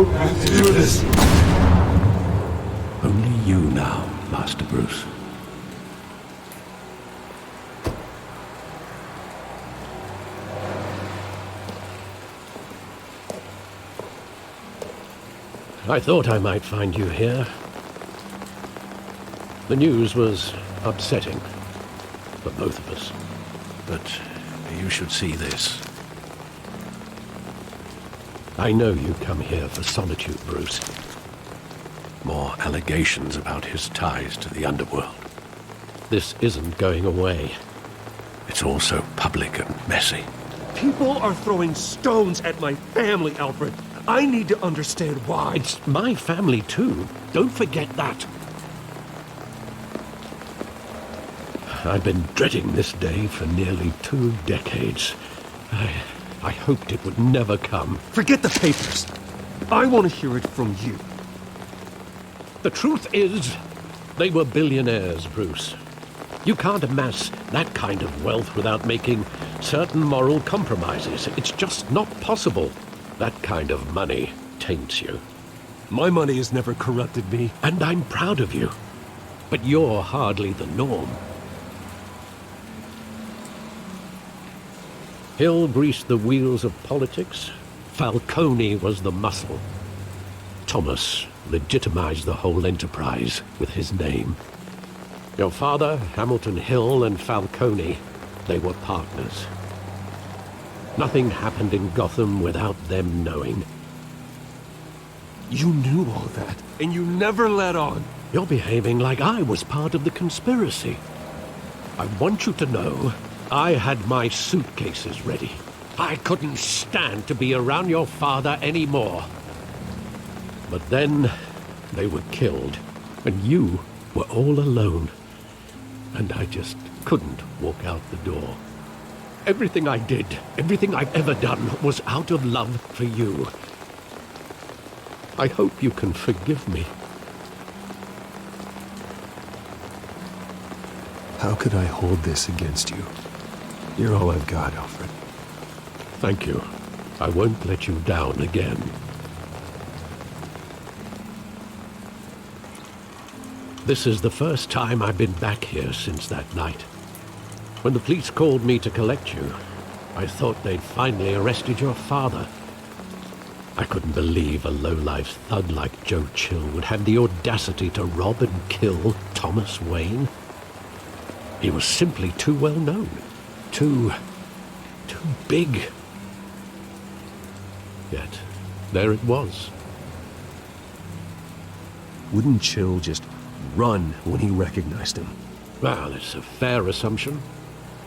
don't have to do this. Only you now, Master Bruce. I thought I might find you here. The news was upsetting for both of us. But you should see this. I know you come here for solitude, Bruce. More allegations about his ties to the underworld. This isn't going away. It's all so public and messy. People are throwing stones at my family, Alfred. I need to understand why. It's my family too. Don't forget that. I've been dreading this day for nearly 2 decades. I hoped it would never come. Forget the papers. I want to hear it from you. The truth is, they were billionaires, Bruce. You can't amass that kind of wealth without making certain moral compromises. It's just not possible. That kind of money taints you. My money has never corrupted me. And I'm proud of you. But you're hardly the norm. Hill greased the wheels of politics. Falcone was the muscle. Thomas legitimized the whole enterprise with his name. Your father, Hamilton Hill, and Falcone, they were partners. Nothing happened in Gotham without them knowing. You knew all that, and you never let on. You're behaving like I was part of the conspiracy. I want you to know I had my suitcases ready. I couldn't stand to be around your father anymore. But then they were killed, and you were all alone. And I just couldn't walk out the door. Everything I did, everything I've ever done, was out of love for you. I hope you can forgive me. How could I hold this against you? You're all I've got, Alfred. Thank you. I won't let you down again. This is the first time I've been back here since that night. When the police called me to collect you, I thought they'd finally arrested your father. I couldn't believe a low-life thug like Joe Chill would have the audacity to rob and kill Thomas Wayne. He was simply too well known. Too big. Yet, there it was. Wouldn't Chill just run when he recognized him? Well, it's a fair assumption.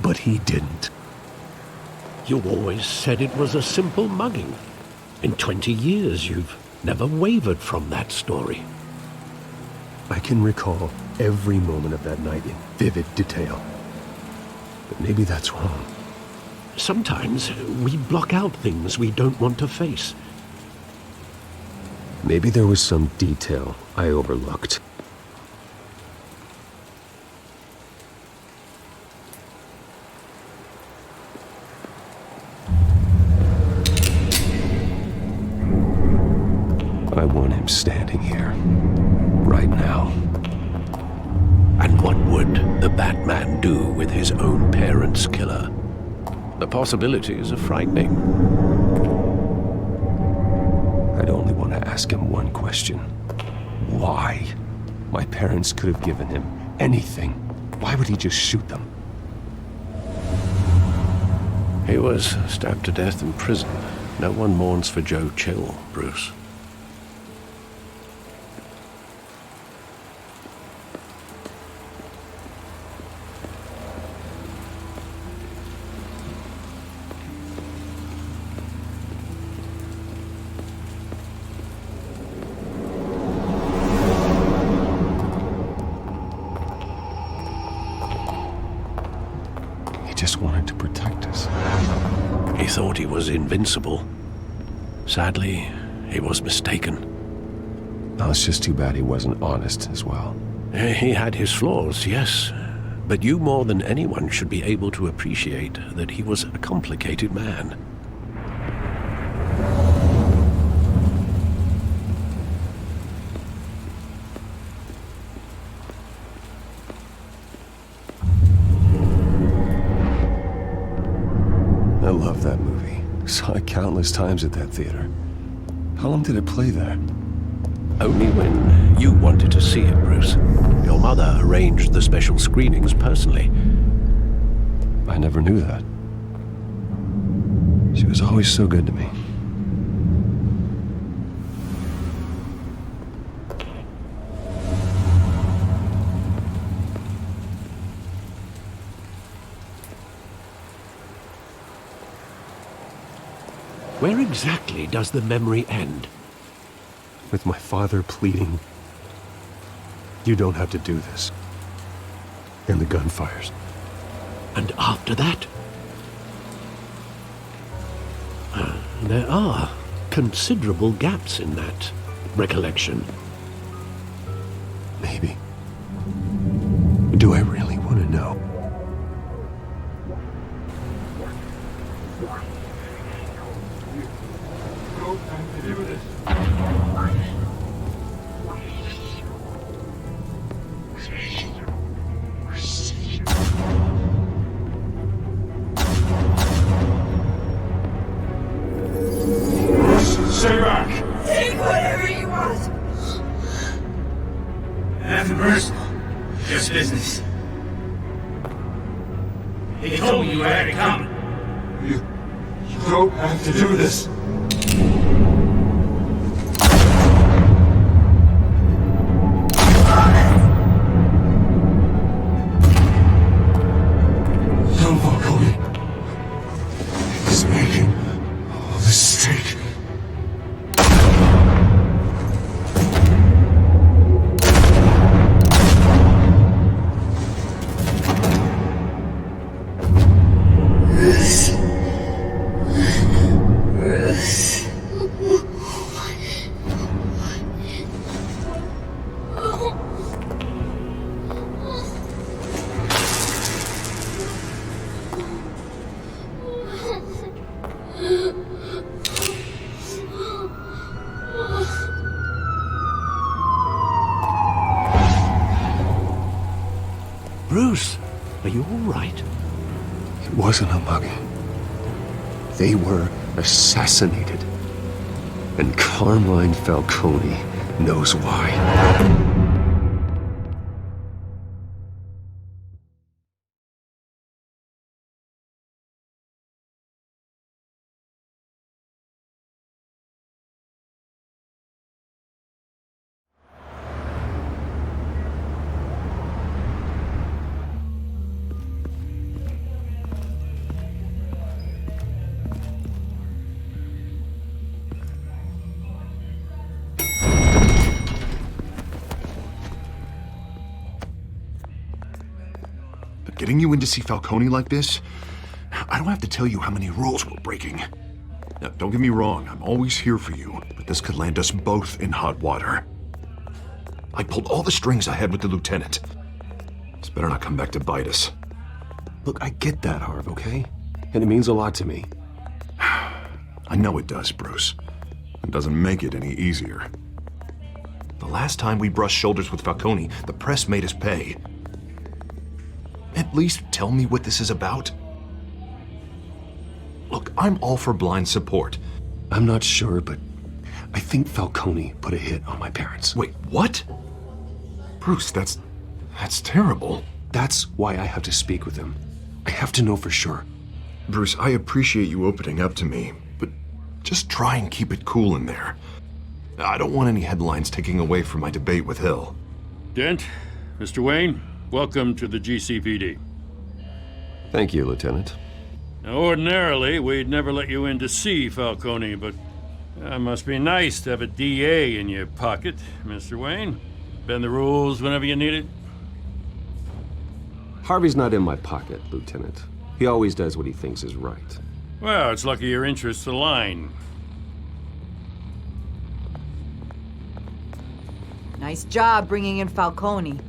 But he didn't. You always said it was a simple mugging. In 20 years, you've never wavered from that story. I can recall every moment of that night in vivid detail. But maybe that's wrong. Sometimes we block out things we don't want to face. Maybe there was some detail I overlooked. I want him standing here, right now. And what would the Batman do with his own parents' killer? The possibilities are frightening. I'd only want to ask him one question. Why? My parents could have given him anything. Why would he just shoot them? He was stabbed to death in prison. No one mourns for Joe Chill, Bruce. Just wanted to protect us. He thought he was invincible. Sadly, he was mistaken. Well, it's just too bad he wasn't honest as well. He had his flaws, yes. But you more than anyone should be able to appreciate that he was a complicated man. love that movie. Saw it countless times at that theater. How long did it play there? Only when you wanted to see it, Bruce. Your mother arranged the special screenings personally. I never knew that. She was always so good to me. Where exactly does the memory end? With my father pleading, "You don't have to do this." And the gunfires. And after that? There are considerable gaps in that recollection. Maybe. Do I really want to know? Stay back! Take whatever you want! Nothing personal. Just business. He told me you had it coming. You don't have to do this. Don't follow me. He's making a mistake. Bruce, are you all right? It wasn't a mugging. They were assassinated. And Carmine Falcone knows why. Getting you in to see Falcone like this, I don't have to tell you how many rules we're breaking. Now, don't get me wrong, I'm always here for you, but this could land us both in hot water. I pulled all the strings I had with the lieutenant. This better not come back to bite us. Look, I get that, Harv, okay? And it means a lot to me. I know it does, Bruce. It doesn't make it any easier. The last time we brushed shoulders with Falcone, the press made us pay. At least tell me what this is about. Look, I'm all for blind support. I'm not sure, but I think Falcone put a hit on my parents. Wait, what? Bruce, that's terrible. That's why I have to speak with him. I have to know for sure. Bruce, I appreciate you opening up to me, but just try and keep it cool in there. I don't want any headlines taking away from my debate with Hill. Dent, Mr. Wayne, welcome to the GCPD. Thank you, Lieutenant. Now, ordinarily, we'd never let you in to see Falcone, but it must be nice to have a DA in your pocket, Mr. Wayne. Bend the rules whenever you need it. Harvey's not in my pocket, Lieutenant. He always does what he thinks is right. Well, it's lucky your interests align. Nice job bringing in Falcone.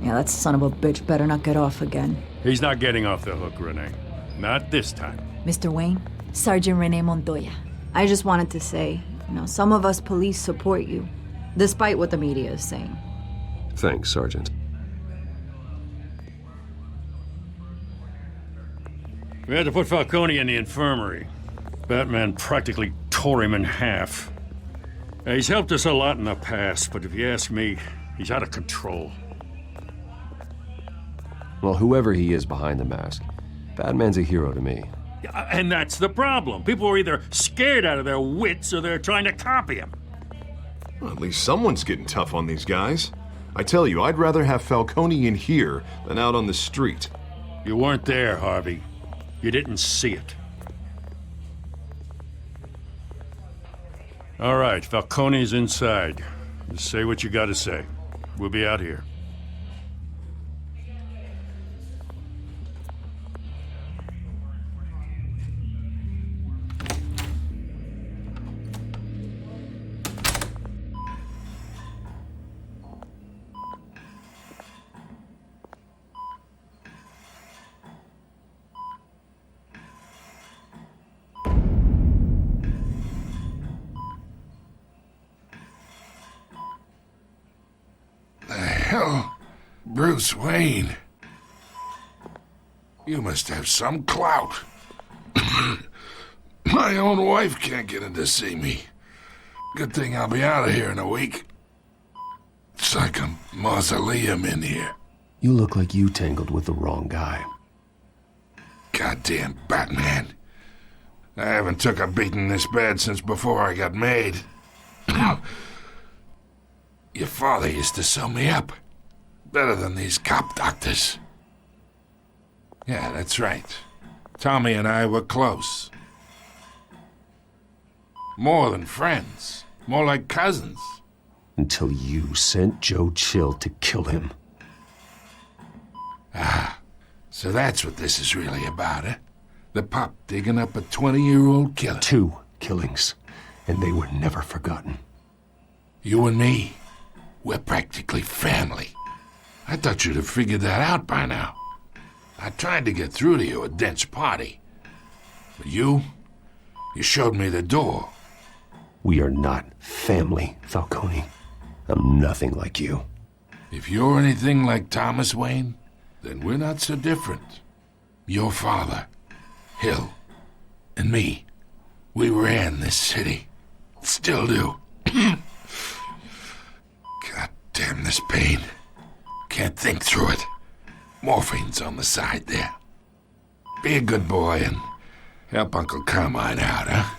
Yeah, that son of a bitch better not get off again. He's not getting off the hook, Renee. Not this time. Mr. Wayne, Sergeant Renee Montoya. I just wanted to say, some of us police support you, despite what the media is saying. Thanks, Sergeant. We had to put Falcone in the infirmary. Batman practically tore him in half. He's helped us a lot in the past, but if you ask me, he's out of control. Well, whoever he is behind the mask, Batman's a hero to me. And that's the problem. People are either scared out of their wits or they're trying to copy him. Well, at least someone's getting tough on these guys. I tell you, I'd rather have Falcone in here than out on the street. You weren't there, Harvey. You didn't see it. All right, Falcone's inside. Just say what you gotta say. We'll be out here. Hell, Bruce Wayne. You must have some clout. My own wife can't get in to see me. Good thing I'll be out of here in a week. It's like a mausoleum in here. You look like you tangled with the wrong guy. Goddamn Batman. I haven't took a beating this bad since before I got made. Your father used to sew me up. Better than these cop doctors. Yeah, that's right. Tommy and I were close. More than friends. More like cousins. Until you sent Joe Chill to kill him. Ah, so that's what this is really about, eh? The pop digging up a 20-year-old killer. 2 killings, and they were never forgotten. You and me, we're practically family. I thought you'd have figured that out by now. I tried to get through to you at Dent's party. But you showed me the door. We are not family, Falcone. I'm nothing like you. If you're anything like Thomas Wayne, then we're not so different. Your father, Hill, and me, we ran this city. Still do. God damn this pain. Can't think through it. Morphine's on the side there. Be a good boy and help Uncle Carmine out, huh?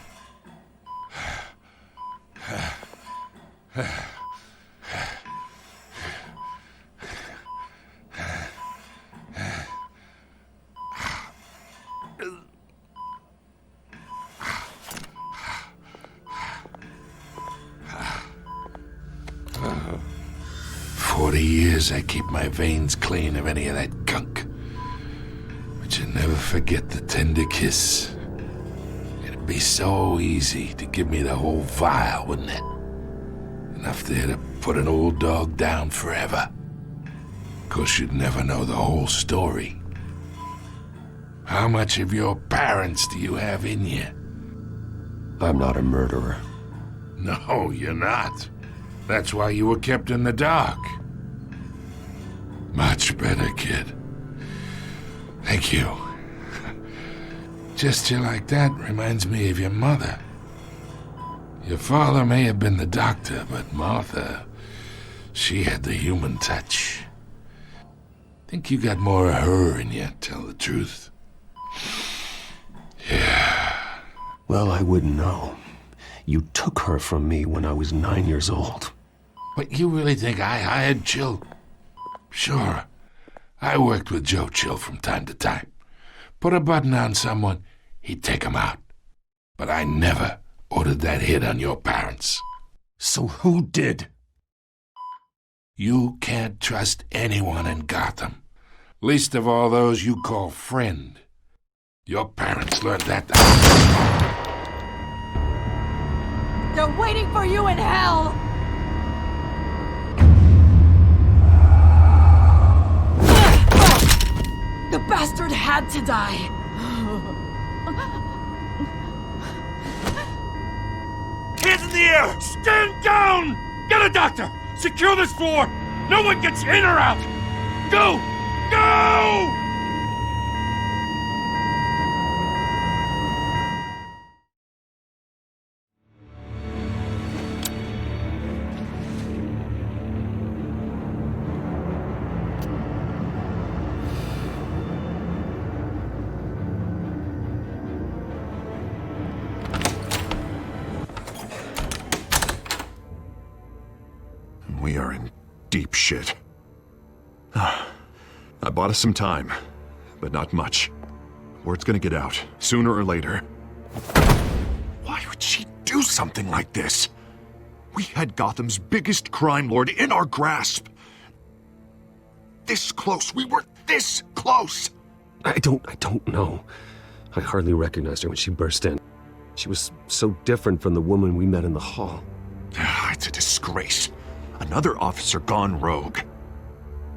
40 years I keep my veins clean of any of that gunk. But you never forget the tender kiss. It'd be so easy to give me the whole vial, wouldn't it? Enough there to put an old dog down forever. Of course, you'd never know the whole story. How much of your parents do you have in you? I'm not a murderer. No, you're not. That's why you were kept in the dark. Much better, kid. Thank you. Gesture like that reminds me of your mother. Your father may have been the doctor, but Martha, she had the human touch. Think you got more of her in you, tell the truth. Yeah. Well, I wouldn't know. You took her from me when I was 9 years old. But you really think I hired Chill? Sure. I worked with Joe Chill from time to time. Put a button on someone, he'd take him out. But I never ordered that hit on your parents. So who did? You can't trust anyone in Gotham. Least of all those you call friend. Your parents learned that. They're waiting for you in hell! The bastard had to die. Hands in the air! Stand down! Get a doctor! Secure this floor! No one gets in or out! Go! Go! We are in deep shit. I bought us some time, but not much. Word's gonna get out, sooner or later. Why would she do something like this? We had Gotham's biggest crime lord in our grasp. This close. We were this close. I don't know. I hardly recognized her when she burst in. She was so different from the woman we met in the hall. It's a disgrace. Another officer gone rogue.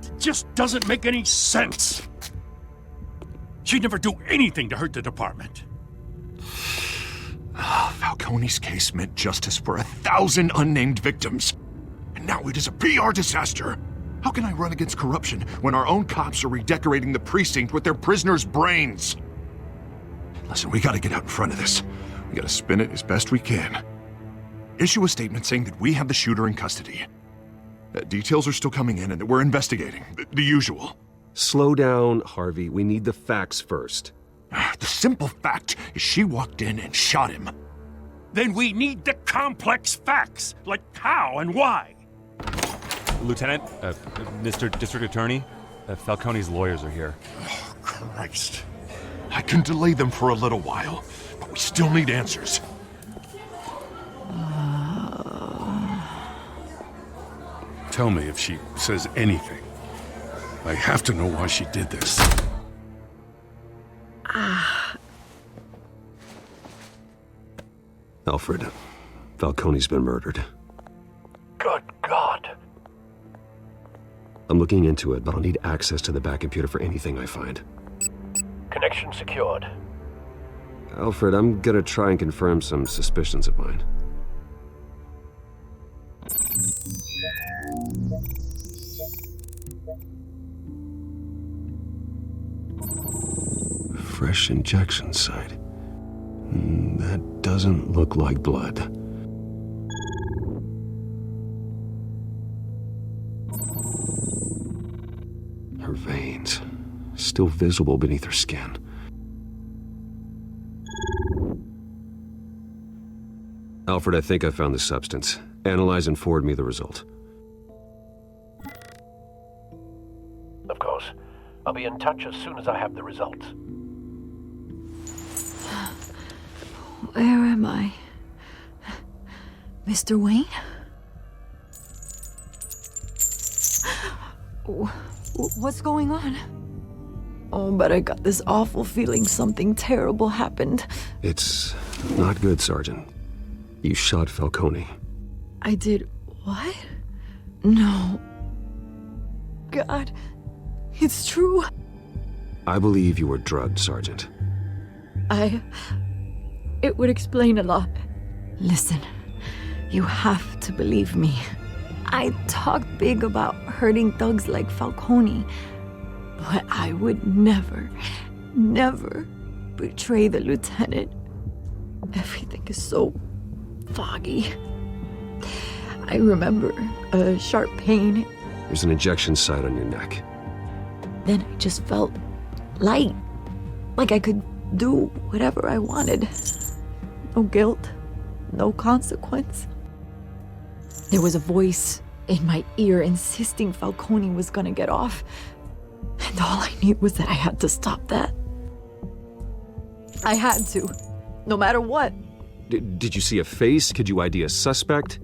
It just doesn't make any sense. She'd never do anything to hurt the department. Falcone's case meant justice for 1,000 unnamed victims. And now it is a PR disaster. How can I run against corruption when our own cops are redecorating the precinct with their prisoners' brains? Listen, we gotta get out in front of this. We gotta spin it as best we can. Issue a statement saying that we have the shooter in custody. Details are still coming in and that we're investigating. The usual. Slow down, Harvey. We need the facts first. The simple fact is she walked in and shot him. Then we need the complex facts, like how and why. Lieutenant, Mr. District Attorney, Falcone's lawyers are here. Oh, Christ. I can delay them for a little while, but we still need answers. Tell me if she says anything. I have to know why she did this. Alfred, Falcone's been murdered. Good God. I'm looking into it, but I'll need access to the back computer for anything I find. Connection secured. Alfred, I'm gonna try and confirm some suspicions of mine. Fresh injection site. That doesn't look like blood. Her veins, still visible beneath her skin. Alfred, I think I found the substance. Analyze and forward me the result. Of course. I'll be in touch as soon as I have the results. Where am I? Mr. Wayne? What's going on? Oh, but I got this awful feeling something terrible happened. It's not good, Sergeant. You shot Falcone. I did what? No. God, it's true. I believe you were drugged, Sergeant. It would explain a lot. Listen, you have to believe me. I talk big about hurting thugs like Falcone, but I would never betray the lieutenant. Everything is so foggy. I remember a sharp pain. There's an injection site on your neck. Then I just felt light, like I could do whatever I wanted. No guilt, no consequence. There was a voice in my ear insisting Falcone was gonna get off. And all I knew was that I had to stop that. I had to, no matter what. Did you see a face? Could you ID a suspect?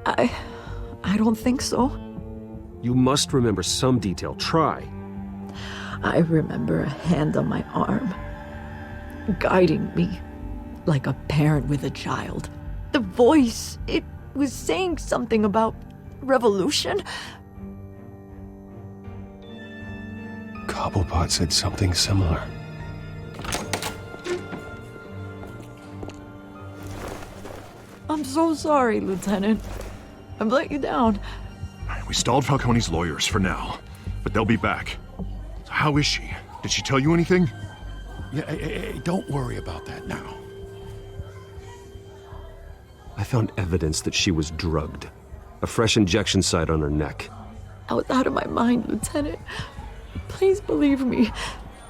I don't think so. You must remember some detail. Try. I remember a hand on my arm, guiding me like a parent with a child. The voice, it was saying something about revolution. Cobblepot said something similar. I'm so sorry, Lieutenant. I've let you down. We stalled Falcone's lawyers for now, but they'll be back. How is she? Did she tell you anything? Yeah, hey, don't worry about that now. I found evidence that she was drugged. A fresh injection site on her neck. I was out of my mind, Lieutenant. Please believe me.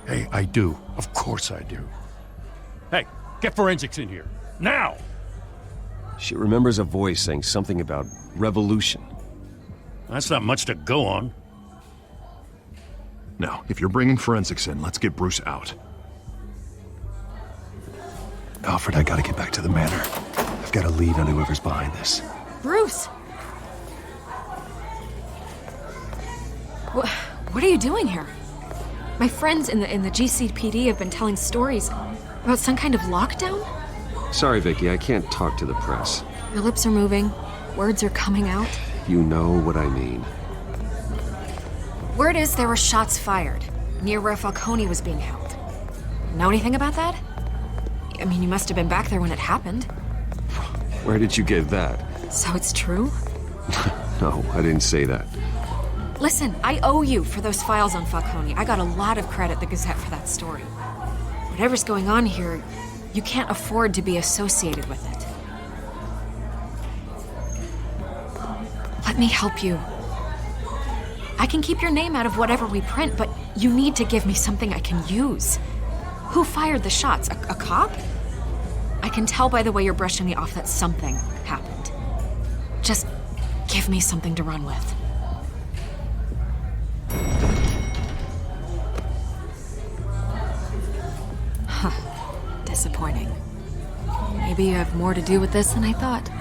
Hey, I do. Of course I do. Hey, get forensics in here. Now! She remembers a voice saying something about revolution. That's not much to go on. Now, if you're bringing forensics in, let's get Bruce out. Alfred, I gotta get back to the manor. I've got a lead on whoever's behind this. Bruce! What are you doing here? My friends in the GCPD have been telling stories about some kind of lockdown? Sorry, Vicky, I can't talk to the press. Your lips are moving, words are coming out. You know what I mean. Word is there were shots fired near where Falcone was being held. Know anything about that? I mean, you must have been back there when it happened. Where did you get that? So it's true? No, I didn't say that. Listen, I owe you for those files on Falcone. I got a lot of credit at the Gazette for that story. Whatever's going on here, you can't afford to be associated with it. Let me help you. I can keep your name out of whatever we print, but you need to give me something I can use. Who fired the shots? A cop? I can tell by the way you're brushing me off that something happened. Just give me something to run with. Huh. Disappointing. Maybe you have more to do with this than I thought.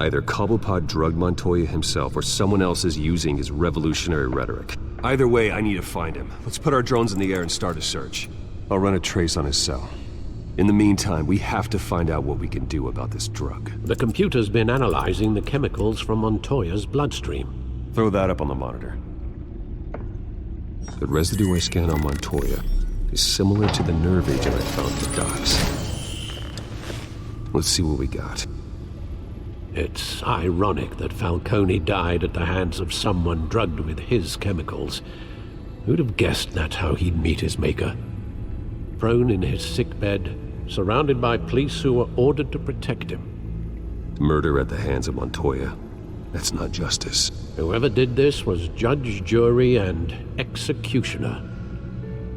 Either Cobblepot drugged Montoya himself or someone else is using his revolutionary rhetoric. Either way, I need to find him. Let's put our drones in the air and start a search. I'll run a trace on his cell. In the meantime, we have to find out what we can do about this drug. The computer's been analyzing the chemicals from Montoya's bloodstream. Throw that up on the monitor. The residue I scan on Montoya is similar to the nerve agent I found at the docks. Let's see what we got. It's ironic that Falcone died at the hands of someone drugged with his chemicals. Who'd have guessed that's how he'd meet his maker? Prone in his sickbed, surrounded by police who were ordered to protect him. Murder at the hands of Montoya. That's not justice. Whoever did this was judge, jury, and executioner.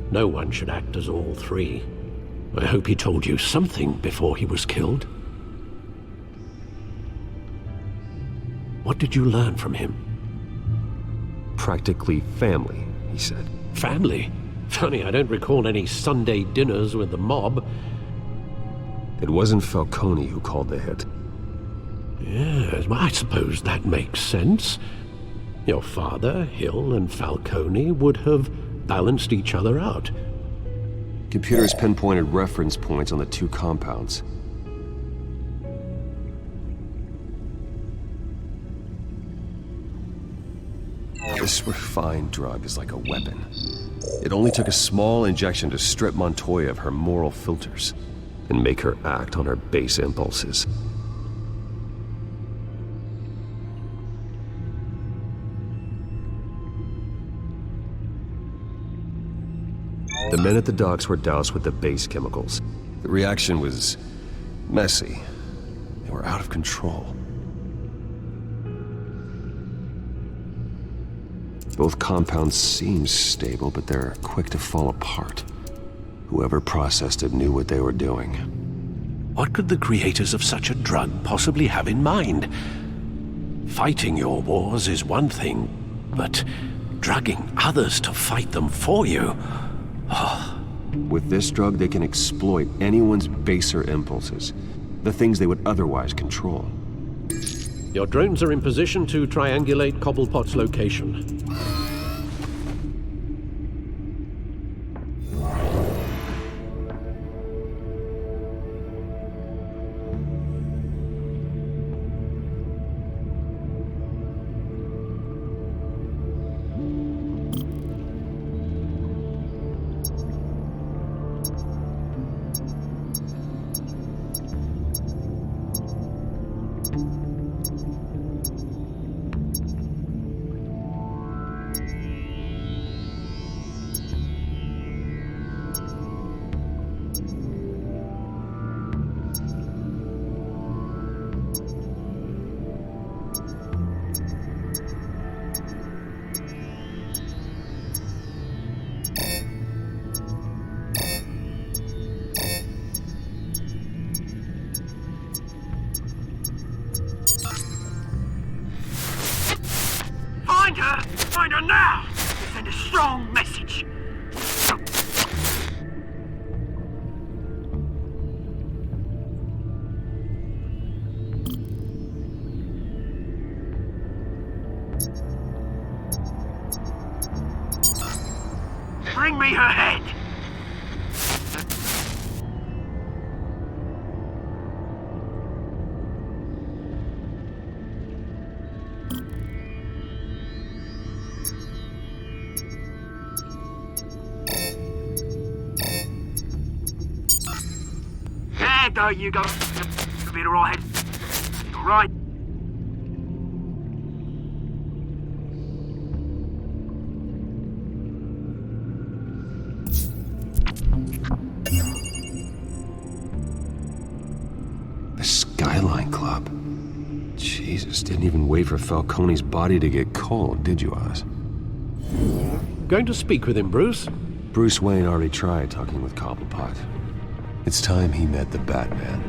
No one should act as all three. I hope he told you something before he was killed. What did you learn from him? Practically family, he said. Family? Funny, I don't recall any Sunday dinners with the mob. It wasn't Falcone who called the hit. Yes, well, I suppose that makes sense. Your father, Hill, and Falcone would have balanced each other out. Computers pinpointed reference points on the two compounds. This refined drug is like a weapon. It only took a small injection to strip Montoya of her moral filters and make her act on her base impulses. The men at the docks were doused with the base chemicals. The reaction was messy. They were out of control. Both compounds seem stable, but they're quick to fall apart. Whoever processed it knew what they were doing. What could the creators of such a drug possibly have in mind? Fighting your wars is one thing, but drugging others to fight them for you? Oh. With this drug, they can exploit anyone's baser impulses, the things they would otherwise control. Your drones are in position to triangulate Cobblepot's location. send a strong message. Bring me her head! There you go. Be right. Right. The Skyline Club. Jesus, didn't even wait for Falcone's body to get cold, did you, Oz? Going to speak with him, Bruce? Bruce Wayne already tried talking with Cobblepot. It's time he met the Batman.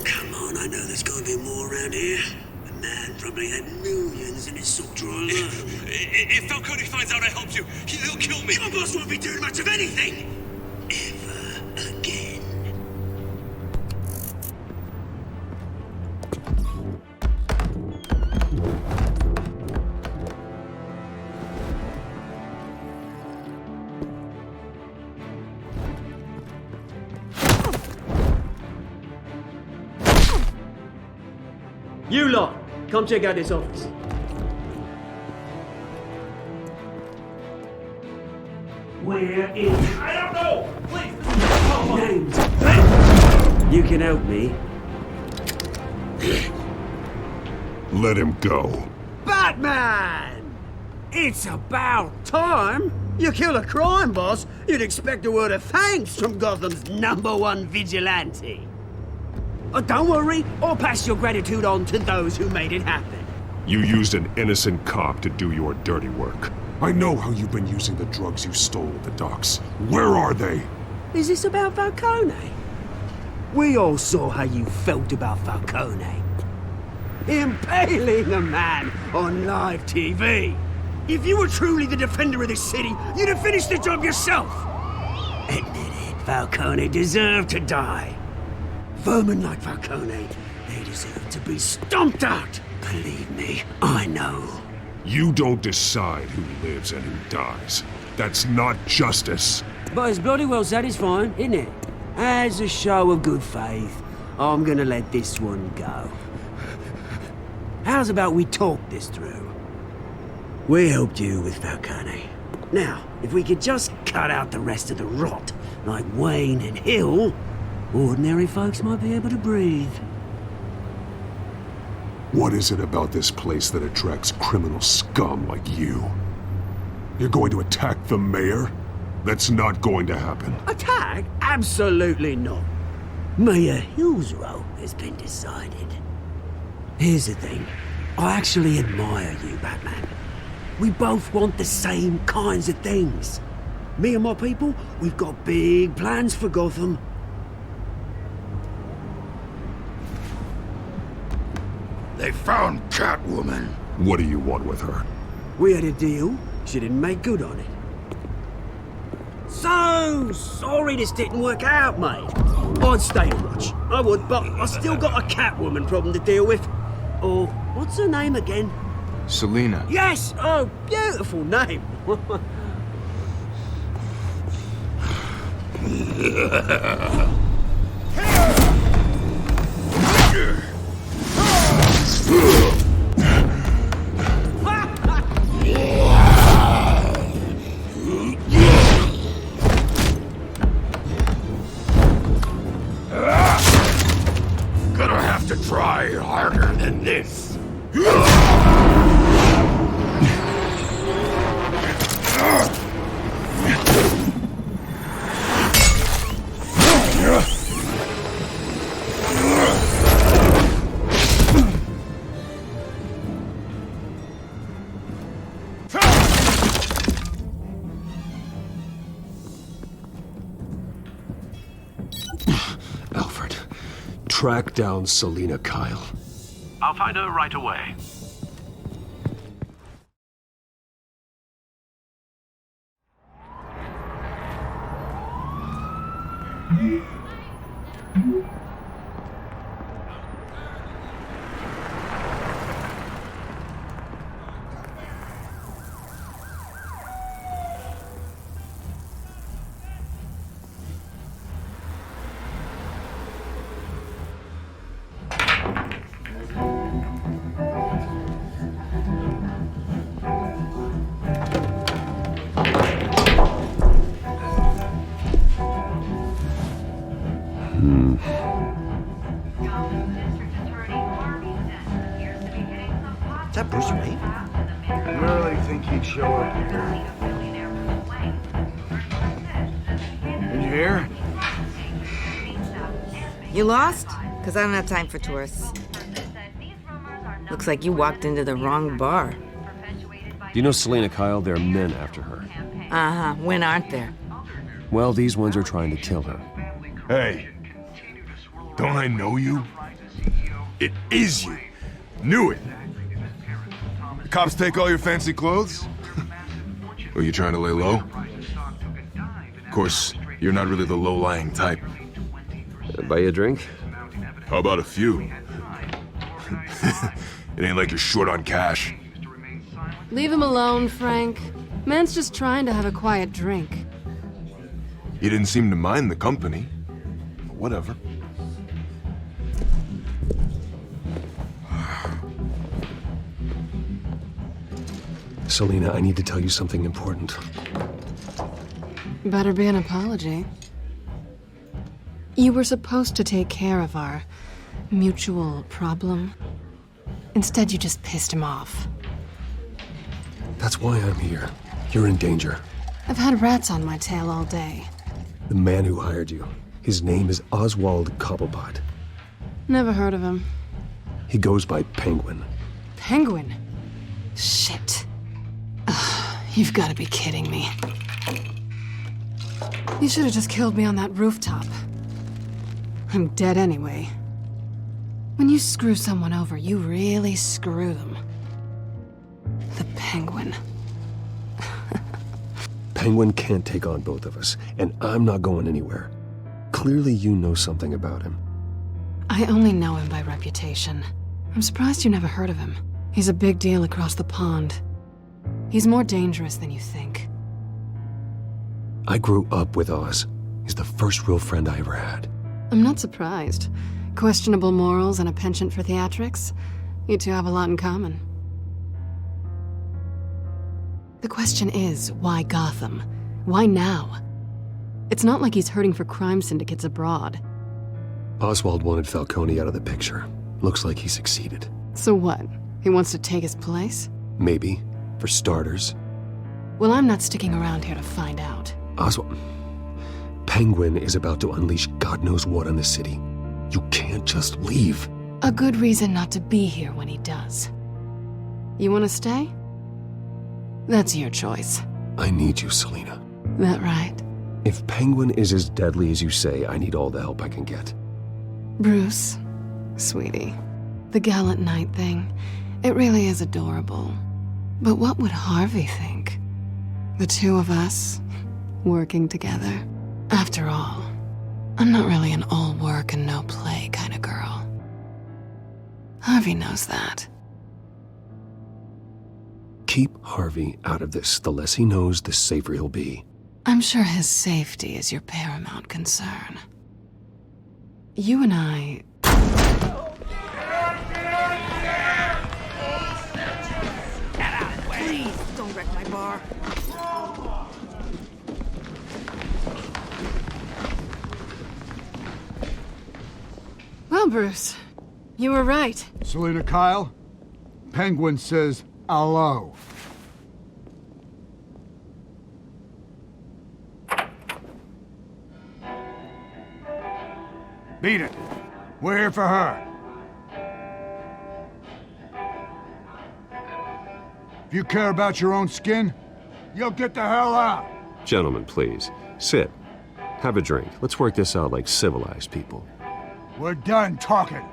Come on, I know there's gonna be more around here. The man probably had millions in his sock drawer alone. If Falcone finds out I helped you, he'll kill me. Your boss won't be doing much of anything! Ever again. You lot, come check out this office. Where is... I don't know! Please! Names. You can help me. Let him go. Batman! It's about time! You kill a crime boss, you'd expect a word of thanks from Gotham's #1 vigilante. Oh, don't worry, I'll pass your gratitude on to those who made it happen. You used an innocent cop to do your dirty work. I know how you've been using the drugs you stole at the docks. Where are they? Is this about Falcone? We all saw how you felt about Falcone. Impaling a man on live TV. If you were truly the defender of this city, you'd have finished the job yourself. Admit it, Falcone deserved to die. Vermin like Falcone, they deserve to be stomped out. Believe me, I know. You don't decide who lives and who dies. That's not justice. But it's bloody well satisfying, isn't it? As a show of good faith, I'm gonna let this one go. How's about we talk this through? We helped you with Falcone. Now, if we could just cut out the rest of the rot, like Wayne and Hill, ordinary folks might be able to breathe. What is it about this place that attracts criminal scum like you? You're going to attack the mayor? That's not going to happen. Attack? Absolutely not. Mayor Hill's role has been decided. Here's the thing. I actually admire you, Batman. We both want the same kinds of things. Me and my people, we've got big plans for Gotham. They found Catwoman. What do you want with her? We had a deal. She didn't make good on it. So sorry this didn't work out, mate. I'd stay and watch. I would, but I still got a Catwoman problem to deal with. Or, what's her name again? Selina. Yes! Oh, beautiful name. Gonna have to try harder than this. track down Selina Kyle. I'll find her right away. Is that Bruce Wayne? You really think he'd show up here? Did you hear? You lost? Because I don't have time for tourists. Looks like you walked into the wrong bar. Do you know Selina Kyle? There are men after her. Uh-huh. When aren't there? Well, these ones are trying to kill her. Hey, don't I know you? It is you. Knew it. The cops take all your fancy clothes? Are you trying to lay low? Of course, you're not really the low-lying type. Buy you a drink? How about a few? It ain't like you're short on cash. Leave him alone, Frank. Man's just trying to have a quiet drink. You didn't seem to mind the company. But whatever. Selina, I need to tell you something important. Better be an apology. You were supposed to take care of our mutual problem. Instead, you just pissed him off. That's why I'm here. You're in danger. I've had rats on my tail all day. The man who hired you, his name is Oswald Cobblepot. Never heard of him. He goes by Penguin. Penguin? Shit. Ugh, you've got to be kidding me. You should have just killed me on that rooftop. I'm dead anyway. When you screw someone over, you really screw them. The Penguin. Penguin can't take on both of us, and I'm not going anywhere. Clearly you know something about him. I only know him by reputation. I'm surprised you never heard of him. He's a big deal across the pond. He's more dangerous than you think. I grew up with Oz. He's the first real friend I ever had. I'm not surprised. Questionable morals and a penchant for theatrics. You two have a lot in common. The question is, why Gotham? Why now? It's not like he's hurting for crime syndicates abroad. Oswald wanted Falcone out of the picture. Looks like he succeeded. So what? He wants to take his place? Maybe. For starters. Well, I'm not sticking around here to find out. Oswald... Penguin is about to unleash God knows what on the city. You can't just leave. A good reason not to be here when he does. You want to stay? That's your choice. I need you, Selina. That right? If Penguin is as deadly as you say, I need all the help I can get. Bruce, sweetie, the gallant knight thing, it really is adorable. But what would Harvey think? The two of us, working together. After all, I'm not really an all work and no play kind of girl. Harvey knows that. Keep Harvey out of this. The less he knows, the safer he'll be. I'm sure his safety is your paramount concern. You and I... Please, don't wreck my bar. Well, Bruce, you were right. Selina Kyle, Penguin says hello. Beat it. We're here for her. If you care about your own skin, you'll get the hell out. Gentlemen, please. Sit. Have a drink. Let's work this out like civilized people. We're done talking.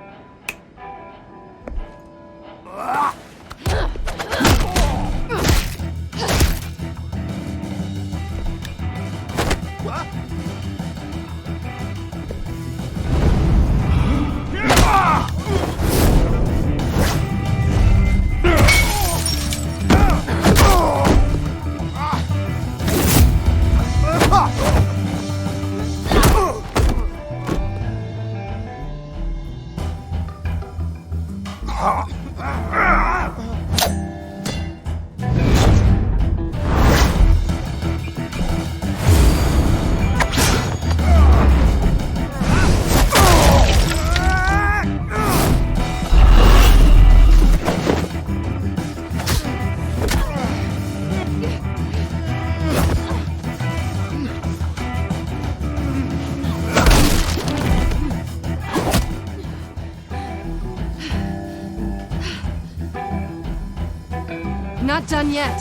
Not done yet.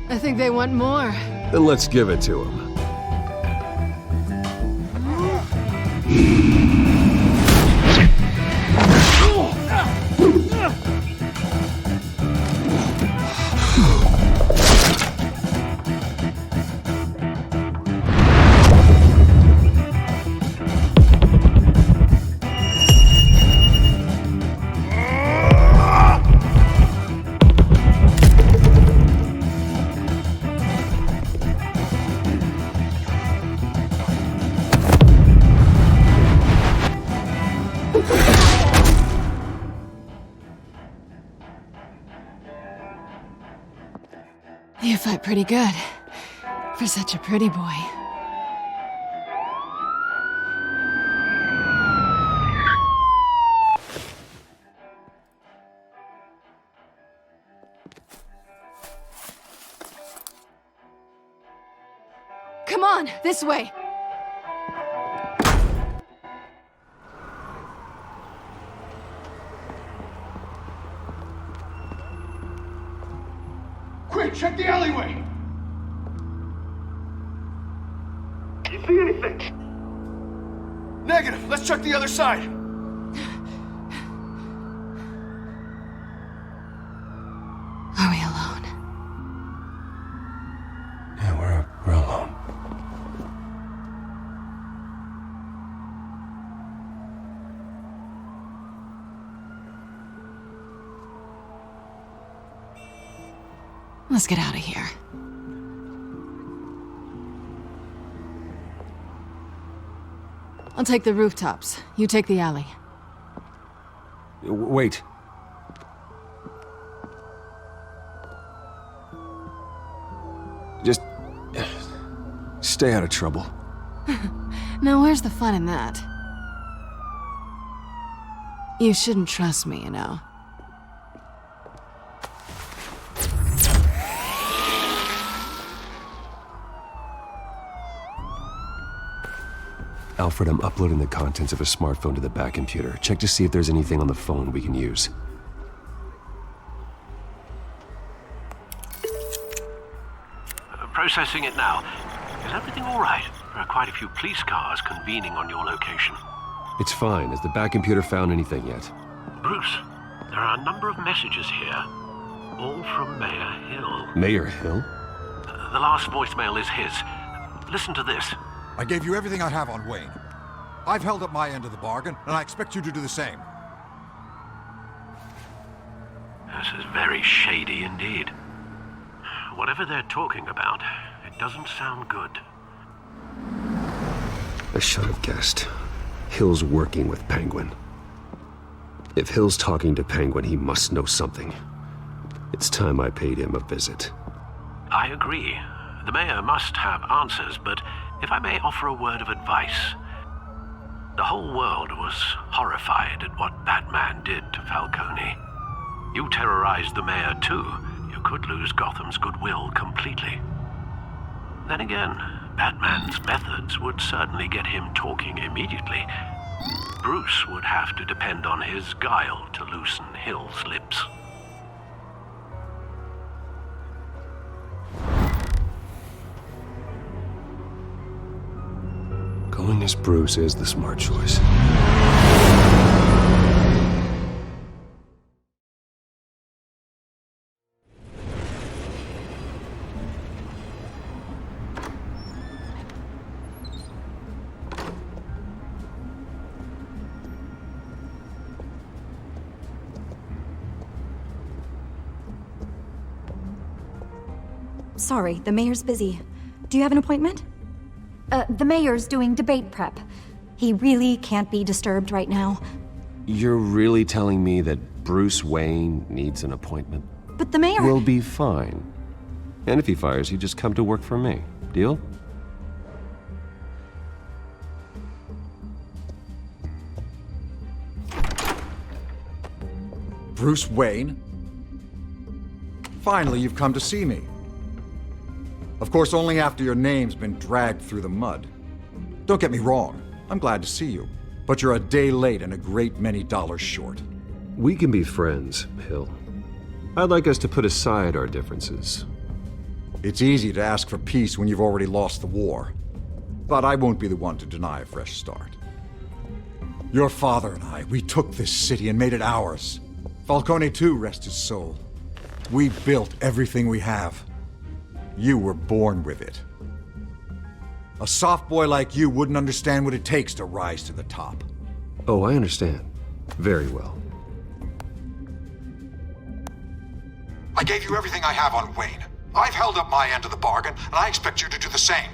I think they want more. Then let's give it to them. You fight pretty good. For such a pretty boy. Come on, this way! Quick, check the alleyway! You see anything? Negative. Let's check the other side. Are we alone? Yeah, we're alone. Let's get out of here. I'll take the rooftops. You take the alley. Wait. Just stay out of trouble. Now where's the fun in that? You shouldn't trust me, you know. Alfred, I'm uploading the contents of a smartphone to the back computer. Check to see if there's anything on the phone we can use. Processing it now. Is everything all right? There are quite a few police cars convening on your location. It's fine. Has the back computer found anything yet? Bruce, there are a number of messages here. All from Mayor Hill. Mayor Hill? The last voicemail is his. Listen to this. I gave you everything I have on Wayne. I've held up my end of the bargain, and I expect you to do the same. This is very shady indeed. Whatever they're talking about, it doesn't sound good. I should have guessed. Hill's working with Penguin. If Hill's talking to Penguin, he must know something. It's time I paid him a visit. I agree. The mayor must have answers, but if I may offer a word of advice. The whole world was horrified at what Batman did to Falcone. You terrorized the mayor too. You could lose Gotham's goodwill completely. Then again, Batman's methods would certainly get him talking immediately. Bruce would have to depend on his guile to loosen Hill's lips. Going as Bruce is the smart choice. Sorry, the mayor's busy. Do you have an appointment? The mayor's doing debate prep. He really can't be disturbed right now. You're really telling me that Bruce Wayne needs an appointment? But the mayor... We'll be fine. And if he fires you, just come to work for me. Deal? Bruce Wayne? Finally, you've come to see me. Of course, only after your name's been dragged through the mud. Don't get me wrong, I'm glad to see you. But you're a day late and a great many dollars short. We can be friends, Hill. I'd like us to put aside our differences. It's easy to ask for peace when you've already lost the war. But I won't be the one to deny a fresh start. Your father and I, we took this city and made it ours. Falcone too, rest his soul. We built everything we have. You were born with it. A soft boy like you wouldn't understand what it takes to rise to the top. Oh, I understand. Very well. I gave you everything I have on Wayne. I've held up my end of the bargain, and I expect you to do the same.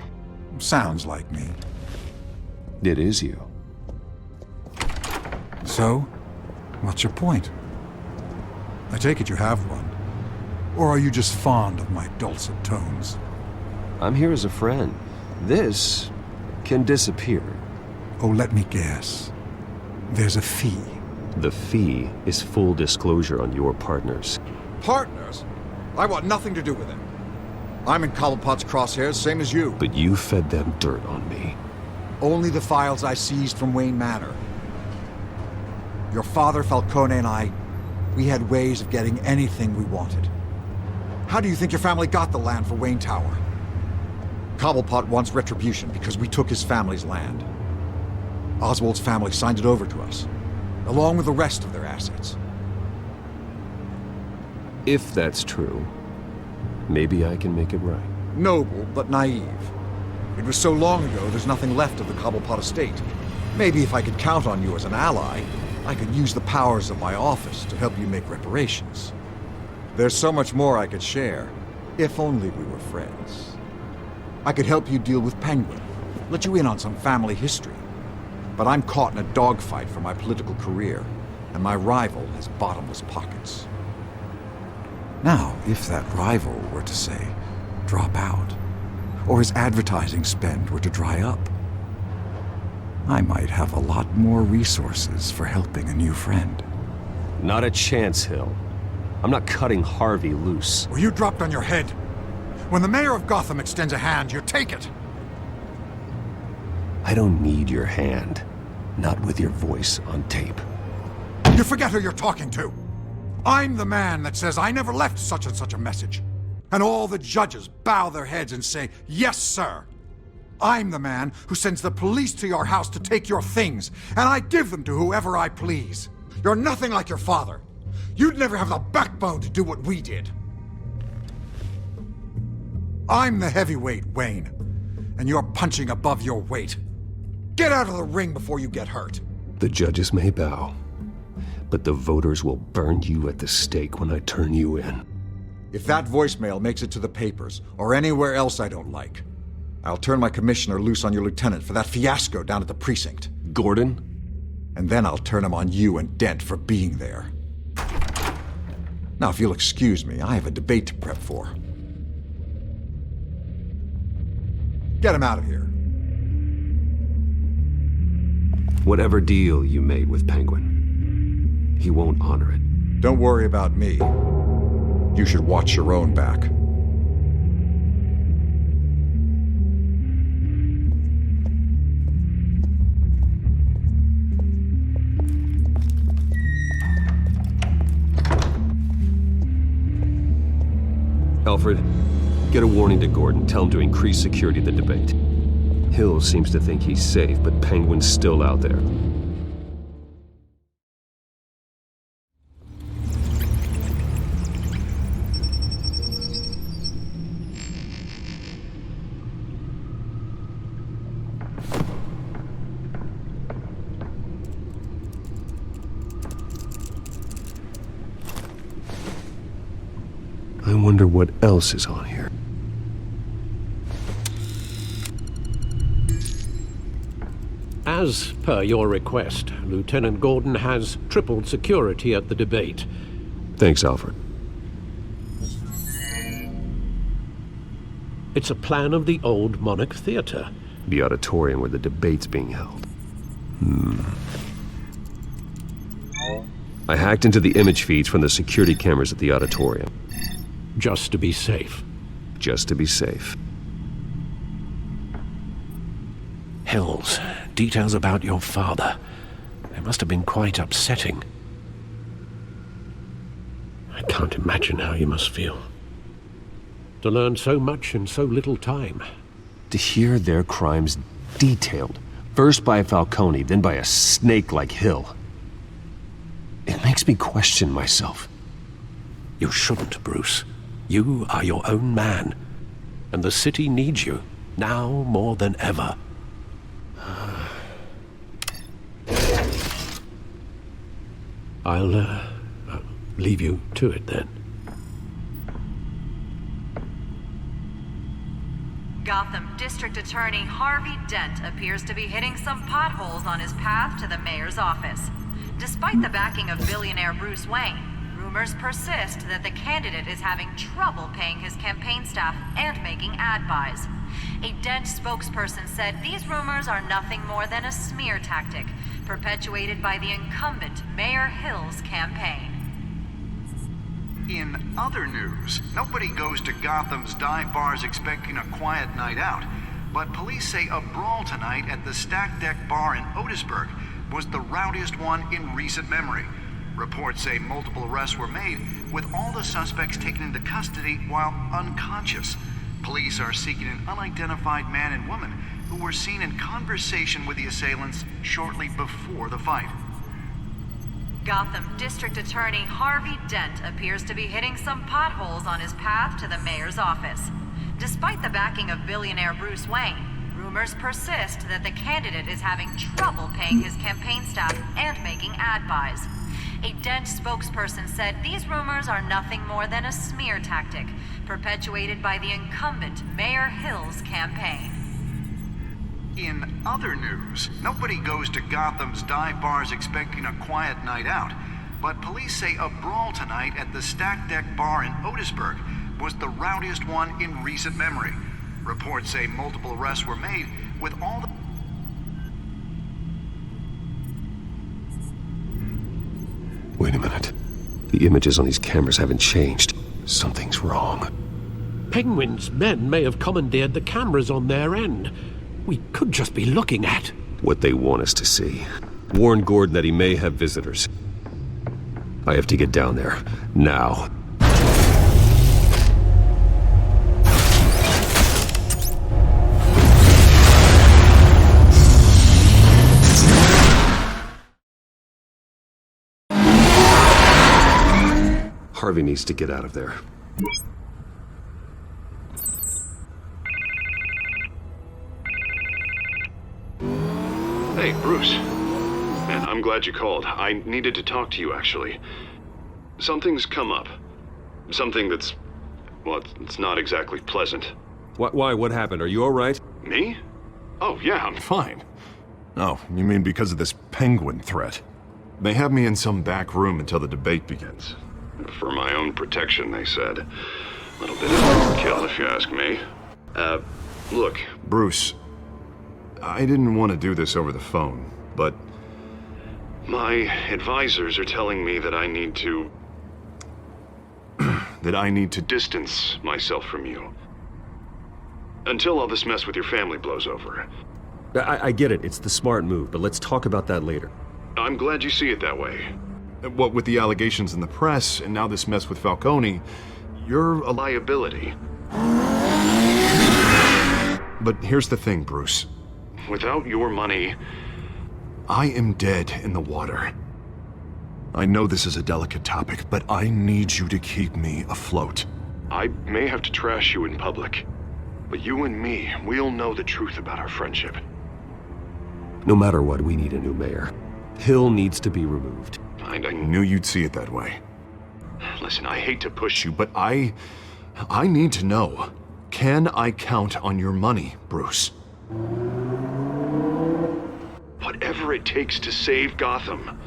Sounds like me. It is you. So, what's your point? I take it you have one. Or are you just fond of my dulcet tones? I'm here as a friend. This can disappear. Oh, let me guess. There's a fee. The fee is full disclosure on your partners. Partners? I want nothing to do with it. I'm in Cobblepot's crosshairs, same as you. But you fed them dirt on me. Only the files I seized from Wayne Manor. Your father, Falcone, and I, we had ways of getting anything we wanted. How do you think your family got the land for Wayne Tower? Cobblepot wants retribution because we took his family's land. Oswald's family signed it over to us, along with the rest of their assets. If that's true, maybe I can make it right. Noble, but naive. It was so long ago, there's nothing left of the Cobblepot estate. Maybe if I could count on you as an ally, I could use the powers of my office to help you make reparations. There's so much more I could share, if only we were friends. I could help you deal with Penguin, let you in on some family history. But I'm caught in a dogfight for my political career, and my rival has bottomless pockets. Now, if that rival were to, say, drop out, or his advertising spend were to dry up, I might have a lot more resources for helping a new friend. Not a chance, Hill. I'm not cutting Harvey loose. Were you dropped on your head? When the mayor of Gotham extends a hand, you take it. I don't need your hand. Not with your voice on tape. You forget who you're talking to. I'm the man that says I never left such and such a message. And all the judges bow their heads and say, yes, sir. I'm the man who sends the police to your house to take your things, and I give them to whoever I please. You're nothing like your father. You'd never have the backbone to do what we did. I'm the heavyweight, Wayne, and you're punching above your weight. Get out of the ring before you get hurt. The judges may bow, but the voters will burn you at the stake when I turn you in. If that voicemail makes it to the papers, or anywhere else I don't like, I'll turn my commissioner loose on your lieutenant for that fiasco down at the precinct. Gordon? And then I'll turn him on you and Dent for being there. Now, if you'll excuse me, I have a debate to prep for. Get him out of here. Whatever deal you made with Penguin, he won't honor it. Don't worry about me. You should watch your own back. Alfred, get a warning to Gordon. Tell him to increase security at the debate. Hill seems to think he's safe, but Penguin's still out there. I wonder what else is on here. As per your request, Lieutenant Gordon has tripled security at the debate. Thanks, Alfred. It's a plan of the old Monarch Theater. The auditorium where the debate's being held. I hacked into the image feeds from the security cameras at the auditorium. Just to be safe. Just to be safe. Hills, details about your father. They must have been quite upsetting. I can't imagine how you must feel. To learn so much in so little time. To hear their crimes detailed, first by Falcone, then by a snake like Hill. It makes me question myself. You shouldn't, Bruce. You are your own man. And the city needs you, now more than ever. I'll leave you to it then. Gotham District Attorney Harvey Dent appears to be hitting some potholes on his path to the mayor's office. Despite the backing of billionaire Bruce Wayne, rumors persist that the candidate is having trouble paying his campaign staff and making ad buys. A Dent spokesperson said these rumors are nothing more than a smear tactic, perpetuated by the incumbent Mayor Hill's campaign. In other news, nobody goes to Gotham's dive bars expecting a quiet night out, but police say a brawl tonight at the Stack Deck Bar in Otisburg was the rowdiest one in recent memory. Reports say multiple arrests were made, with all the suspects taken into custody while unconscious. Police are seeking an unidentified man and woman who were seen in conversation with the assailants shortly before the fight. Gotham District Attorney Harvey Dent appears to be hitting some potholes on his path to the mayor's office. Despite the backing of billionaire Bruce Wayne, rumors persist that the candidate is having trouble paying his campaign staff and making ad buys. A Dent spokesperson said these rumors are nothing more than a smear tactic, perpetuated by the incumbent Mayor Hill's campaign. In other news, nobody goes to Gotham's dive bars expecting a quiet night out, but police say a brawl tonight at the Stack Deck Bar in Otisburg was the rowdiest one in recent memory. Reports say multiple arrests were made, with all the... Wait a minute. The images on these cameras haven't changed. Something's wrong. Penguin's men may have commandeered the cameras on their end. We could just be looking at what they want us to see. Warn Gordon that he may have visitors. I have to get down there. Now. Harvey needs to get out of there. Hey, Bruce. Man, I'm glad you called. I needed to talk to you, actually. Something's come up. Something that's... well, it's not exactly pleasant. Why? What happened? Are you all right? Me? Oh, yeah, I'm fine. Oh, you mean because of this penguin threat? They have me in some back room until the debate begins. For my own protection, they said. A little bit of overkill, if you ask me. Look. Bruce, I didn't want to do this over the phone, but... my advisors are telling me that I need to that I need to distance myself from you. Until all this mess with your family blows over. I get it, it's the smart move, but let's talk about that later. I'm glad you see it that way. What with the allegations in the press, and now this mess with Falcone, you're a liability. But here's the thing, Bruce. Without your money... I am dead in the water. I know this is a delicate topic, but I need you to keep me afloat. I may have to trash you in public, but you and me, we'll know the truth about our friendship. No matter what, we need a new mayor. Hill needs to be removed. I knew you'd see it that way. Listen, I hate to push you, but I need to know. Can I count on your money, Bruce? Whatever it takes to save Gotham.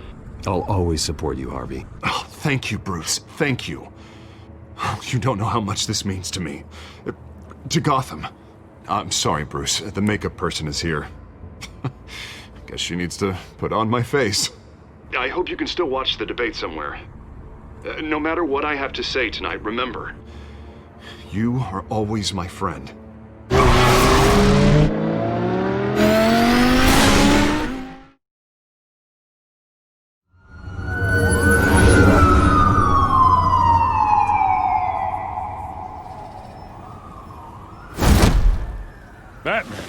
I'll always support you, Harvey. Oh, thank you, Bruce. Thank you. You don't know how much this means to me. To Gotham. I'm sorry, Bruce. The makeup person is here. Guess she needs to put on my face. I hope you can still watch the debate somewhere. No matter what I have to say tonight, remember. You are always my friend. Batman.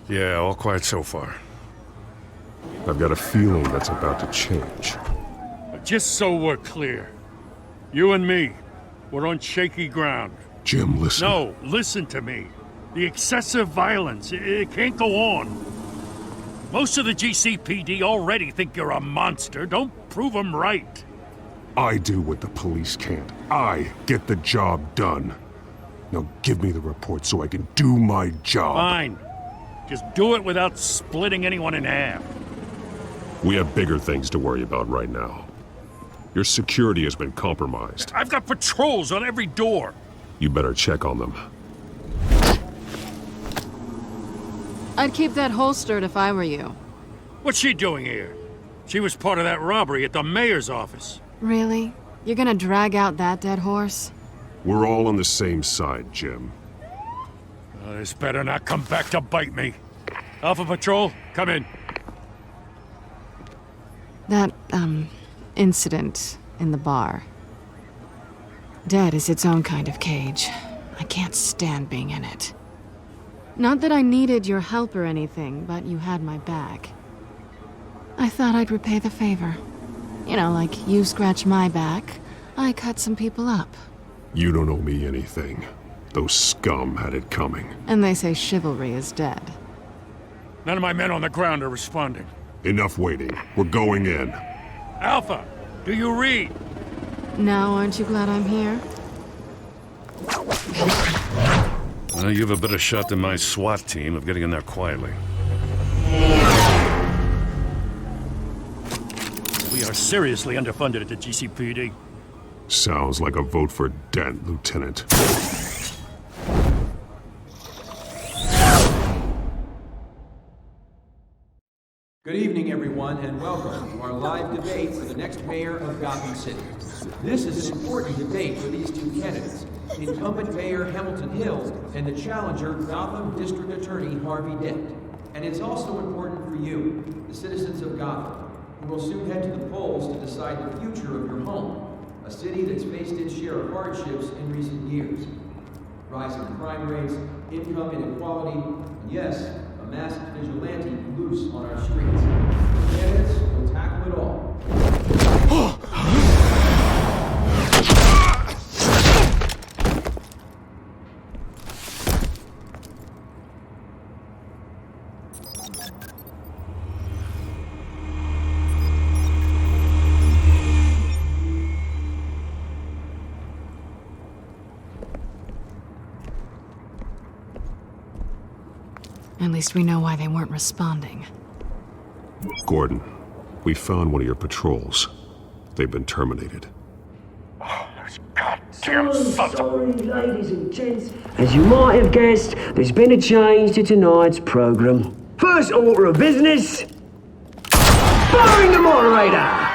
Yeah, all quiet so far. I've got a feeling that's about to change. Just so we're clear, you and me, we're on shaky ground. Jim, listen. No, listen to me. The excessive violence, it can't go on. Most of the GCPD already think you're a monster. Don't prove them right. I do what the police can't. I get the job done. Now give me the report so I can do my job. Fine. Just do it without splitting anyone in half. We have bigger things to worry about right now. Your security has been compromised. I've got patrols on every door. You better check on them. I'd keep that holstered if I were you. What's she doing here? She was part of that robbery at the mayor's office. Really? You're gonna drag out that dead horse? We're all on the same side, Jim. This better not come back to bite me. Alpha Patrol, come in. That, incident in the bar. Dead is its own kind of cage. I can't stand being in it. Not that I needed your help or anything, but you had my back. I thought I'd repay the favor. You know, like you scratch my back, I cut some people up. You don't owe me anything. Those scum had it coming. And they say chivalry is dead. None of my men on the ground are responding. Enough waiting. We're going in. Alpha, do you read? Now, aren't you glad I'm here? Well, you have a better shot than my SWAT team of getting in there quietly. We are seriously underfunded at the GCPD. Sounds like a vote for Dent, Lieutenant. Good evening, everyone, and welcome to our live debate for the next mayor of Gotham City. This is an important debate for these two candidates, incumbent Mayor Hamilton Hill and the challenger Gotham District Attorney Harvey Dent. And it's also important for you, the citizens of Gotham, who will soon head to the polls to decide the future of your home, a city that's faced its share of hardships in recent years. Rising crime rates, income inequality, and yes, a masked vigilante loose on our streets. The candidates will tackle it all. At least we know why they weren't responding. Gordon, we found one of your patrols. They've been terminated. So sorry, ladies and gents. As you might have guessed, there's been a change to tonight's program. First order of business, firing the moderator!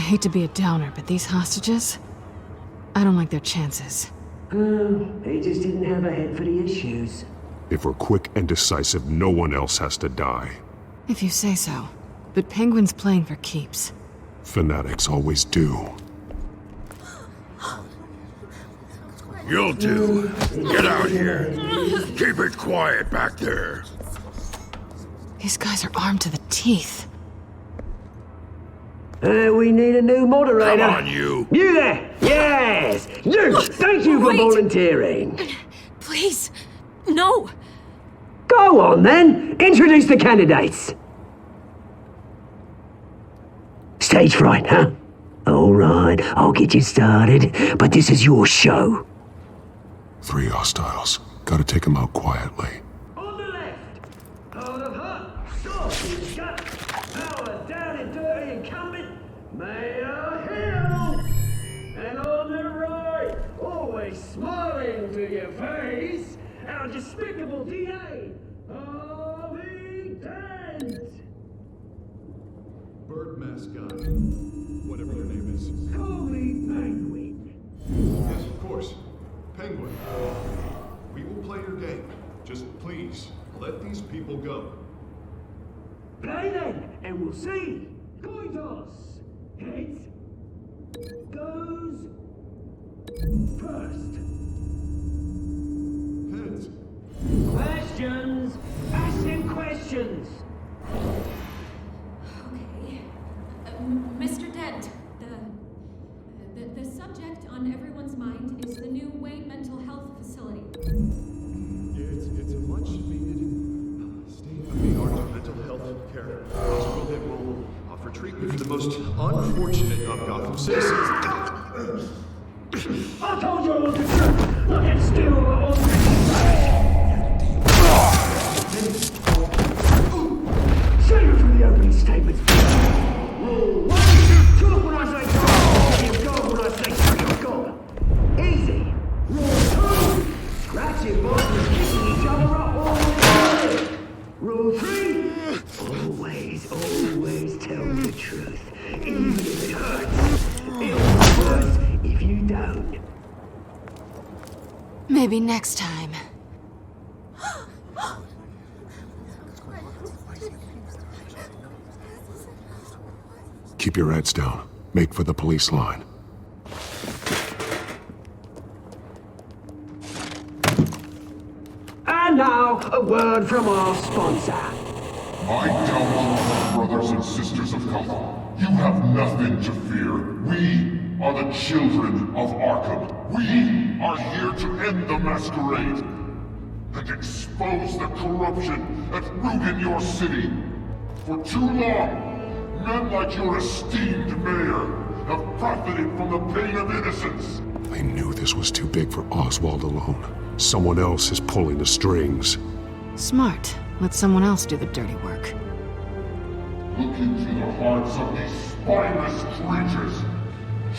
hate to be a downer, but these hostages, I don't like their chances. He just didn't have a head for the issues. If we're quick and decisive, no one else has to die. If you say so. But Penguin's playing for keeps. Fanatics always do. You two, get out here. Keep it quiet back there. These guys are armed to the teeth. We need a new moderator. Come on, you. You there! Yes! You! Thank you for volunteering. Please, no. Go on then. Introduce the candidates. Stage fright, huh? All right, I'll get you started, but this is your show. 3 hostiles. Gotta take them out quietly. On the left, hard of heart, soft in gut, power down and dirty incumbent, Mayor Hill. And on the right, always smiling to your face, our despicable DA, Harvey Dent. Bird mascot, whatever your name is. Call me Penguin. Yes, of course. Penguin. We will play your game. Just please, let these people go. Play then, and we'll see. Coin toss. Heads goes first. Heads. Questions. Ask them questions. Okay. Mr. Dent, the subject on everyone's mind is the new Wayne Mental Health Facility. It's a much needed state-of-the-art mental health care hospital that will offer treatment for the most unfortunate of Gotham citizens. I told you I was the truth. Look at still on Save it from the opening statements. Rule 1, talk when I say talk. You go when I say you go. Easy. Rule 2, scratch your bosses kicking each other up all the way. Rule 3, always tell the truth. Even if it hurts. It'll be worse if you don't. Maybe next time. Keep your heads down. Make for the police line. And now, a word from our sponsor. My Telltale brothers and sisters of Gotham, you have nothing to fear. We are the children of Arkham. We are here to end the masquerade and expose the corruption that rooted your city. For too long, men like your esteemed mayor have profited from the pain of innocence. I knew this was too big for Oswald alone. Someone else is pulling the strings. Smart. Let someone else do the dirty work. Look into the hearts of these spineless creatures,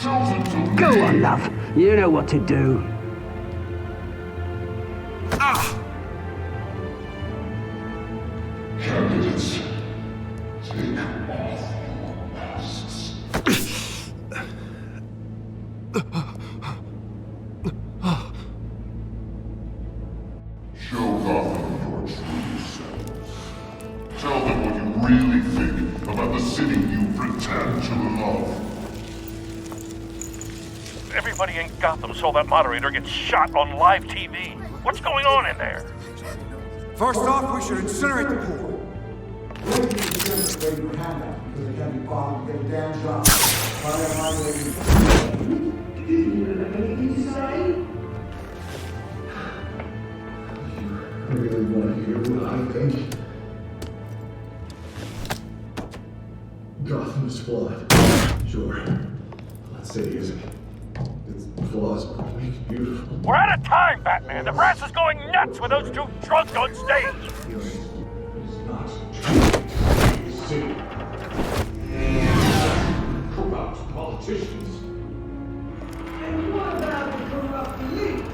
chosen to Go lead. on, love. You know what to do. Candidates, take off your masks. Show Gotham your true selves. Tell them what you really think about the city you pretend to love. Everybody in Gotham saw that moderator get shot on live TV. What's going on in there? First off, we should incinerate the pool. Anything to say? I really want to hear what I think. Gotham is flawed. Sure. Let's say it isn't. Its flaws make it beautiful. We're out of time, Batman. The brass is going nuts with those two drunks on stage. City. Corrupt politicians. And what about the corrupt elite?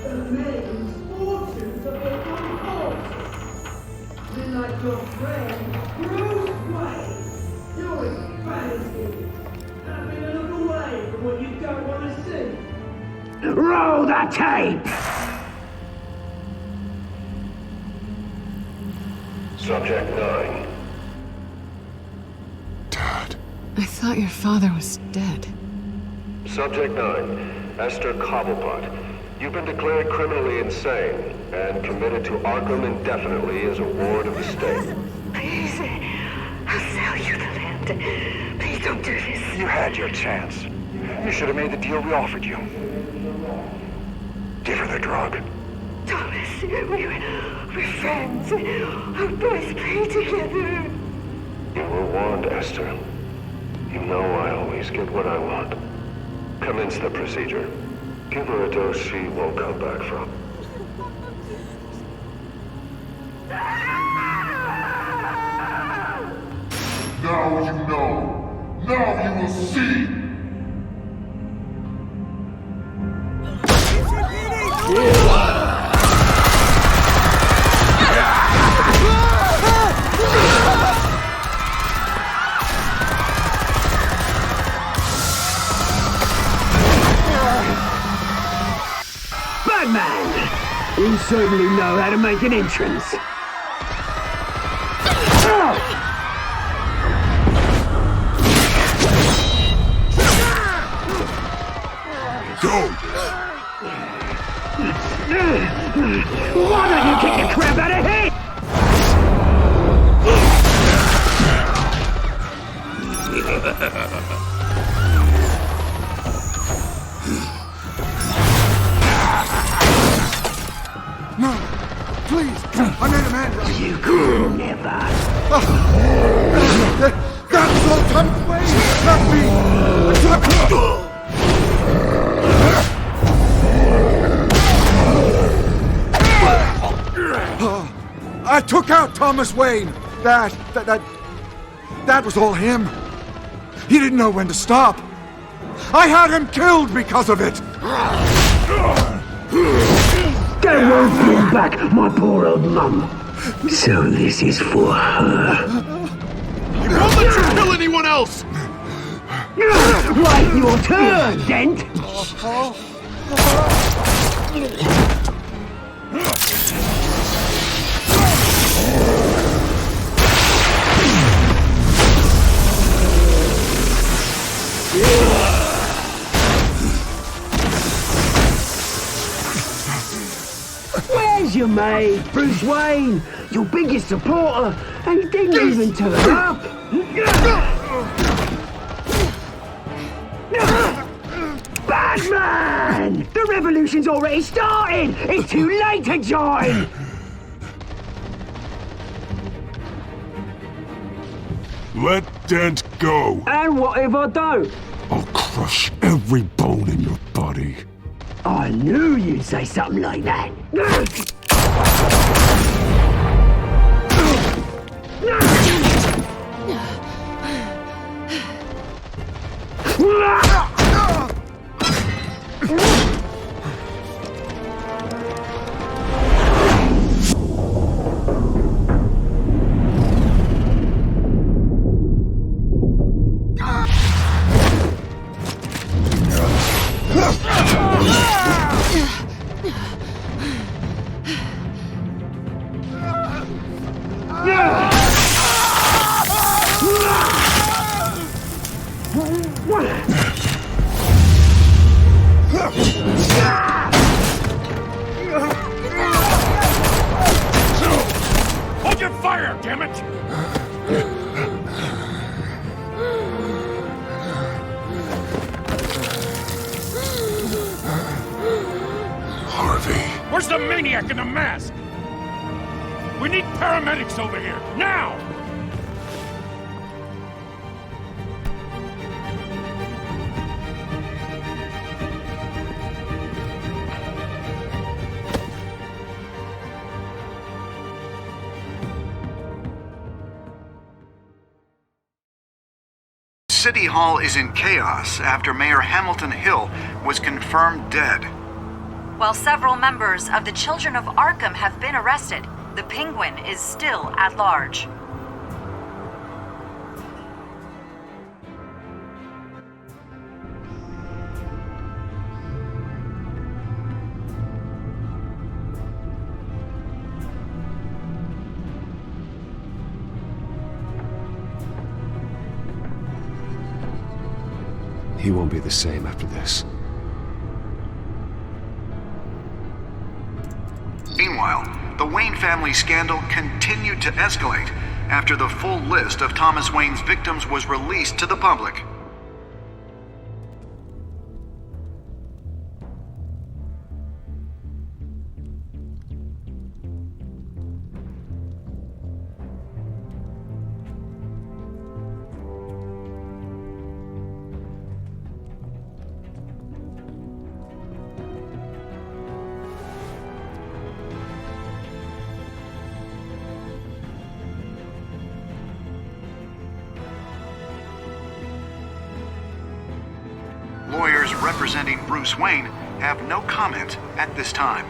The men's fortunes of their own forces. They're like your friend, Bruce Wayne. You're as bad as him. Roll the tape! Subject 9. I thought your father was dead. Subject 9, Esther Cobblepot. You've been declared criminally insane and committed to Arkham indefinitely as a ward of the state. Please, I'll sell you the land. Please don't do this. You had your chance. You should have made the deal we offered you. Give her the drug. Thomas, we're friends. Our boys play together. You were warned, Esther. You know I always get what I want. Commence the procedure. Give her a dose she won't come back from. Now you know. Now you will see. Batman! You certainly know how to make an entrance. Go! Why don't you kick the crap out of him? No! Please! I made a man! You could never! That's all Thomas Wayne! Not me! I took out Thomas Wayne! That was all him. He didn't know when to stop. I had him killed because of it! They won't bring back my poor old mum. So this is for her. He won't let you kill anyone else! Right, your turn, Dent! Where's your mate, Bruce Wayne? Your biggest supporter, and he didn't even turn up! Batman! The revolution's already started! It's too late to join! Let Dent go! And what if I don't? I'll crush every bone in your body. I knew you'd say something like that. Hold your fire, damn it! Harvey. Where's the maniac in the mask? We need paramedics over here, now! City Hall is in chaos after Mayor Hamilton Hill was confirmed dead. While several members of the Children of Arkham have been arrested, the Penguin is still at large. He won't be the same after this. Meanwhile, the Wayne family scandal continued to escalate after the full list of Thomas Wayne's victims was released to the public. Lawyers representing Bruce Wayne have no comment at this time.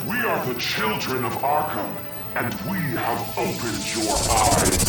We are the children of Arkham, and we have opened your eyes.